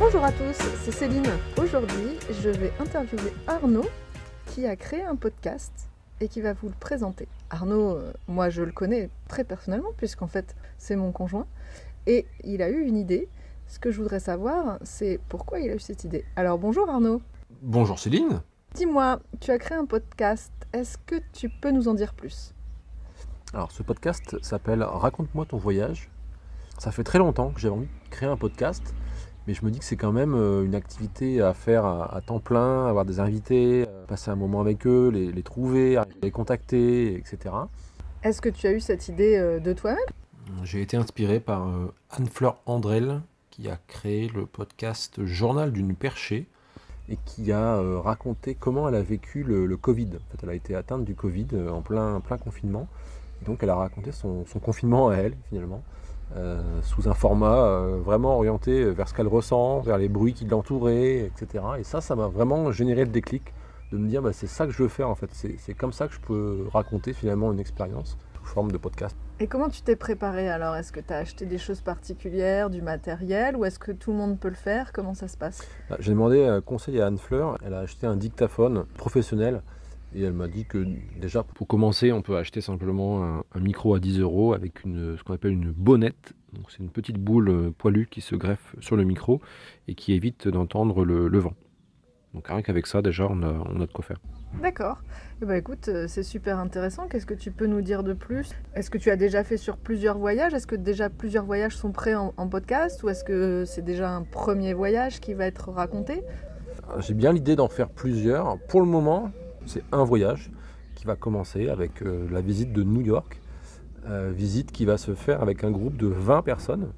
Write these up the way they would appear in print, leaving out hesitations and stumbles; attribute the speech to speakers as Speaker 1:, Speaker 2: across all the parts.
Speaker 1: Bonjour à tous, c'est Céline. Aujourd'hui, je vais interviewer Arnaud qui a créé un podcast et qui va vous le présenter. Arnaud, moi je le connais très personnellement puisqu'en fait c'est mon conjoint et il a eu une idée. Ce que je voudrais savoir, c'est pourquoi il a eu cette idée. Alors bonjour Arnaud.
Speaker 2: Bonjour Céline.
Speaker 1: Dis-moi, tu as créé un podcast, est-ce que tu peux nous en dire plus ?
Speaker 2: Alors ce podcast s'appelle Raconte-moi ton voyage. Ça fait très longtemps que j'avais envie de créer un podcast, mais je me dis que c'est quand même une activité à faire à temps plein, avoir des invités, passer un moment avec eux, les trouver, les contacter, etc.
Speaker 1: Est-ce que tu as eu cette idée de toi-même ?
Speaker 2: J'ai été inspiré par Anne-Fleur Andrel, qui a créé le podcast Journal d'une perchée et qui a raconté comment elle a vécu le Covid. En fait, elle a été atteinte du Covid en plein confinement. Et donc elle a raconté son confinement à elle, finalement, sous un format vraiment orienté vers ce qu'elle ressent, vers les bruits qui l'entouraient, etc. Et ça m'a vraiment généré le déclic de me dire c'est ça que je veux faire en fait. C'est comme ça que je peux raconter finalement une expérience sous forme de podcast.
Speaker 1: Et comment tu t'es préparé alors ? Est-ce que tu as acheté des choses particulières, du matériel, ou est-ce que tout le monde peut le faire ? Comment ça se passe ?
Speaker 2: J'ai demandé conseil à Anne-Fleur. Elle a acheté un dictaphone professionnel et elle m'a dit que déjà pour commencer on peut acheter simplement un micro à 10 € avec ce qu'on appelle une bonnette. Donc c'est une petite boule poilue qui se greffe sur le micro et qui évite d'entendre le vent. Donc rien qu'avec ça déjà on a de quoi faire.
Speaker 1: D'accord. Eh ben, écoute, c'est super intéressant. Qu'est-ce que tu peux nous dire de plus ? Est-ce que tu as déjà fait sur plusieurs voyages ? Est-ce que déjà plusieurs voyages sont prêts en podcast ? Ou est-ce que c'est déjà un premier voyage qui va être raconté ?
Speaker 2: J'ai bien l'idée d'en faire plusieurs. Pour le moment, c'est un voyage qui va commencer avec la visite de New York. Visite qui va se faire avec un groupe de 20 personnes.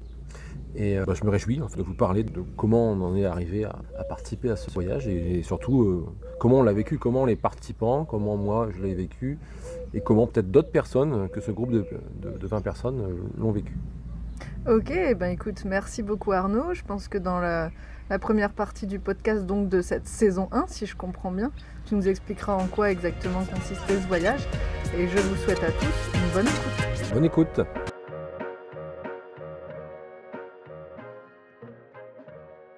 Speaker 2: Et je me réjouis en fait, de vous parler de comment on en est arrivé à participer à ce voyage et surtout comment on l'a vécu, comment les participants, comment moi je l'ai vécu et comment peut-être d'autres personnes que ce groupe de 20 personnes l'ont vécu.
Speaker 1: Ok, ben écoute, merci beaucoup Arnaud. Je pense que dans la première partie du podcast donc de cette saison 1, si je comprends bien, tu nous expliqueras en quoi exactement consistait ce voyage. Et je vous souhaite à tous une bonne écoute.
Speaker 2: Bonne écoute.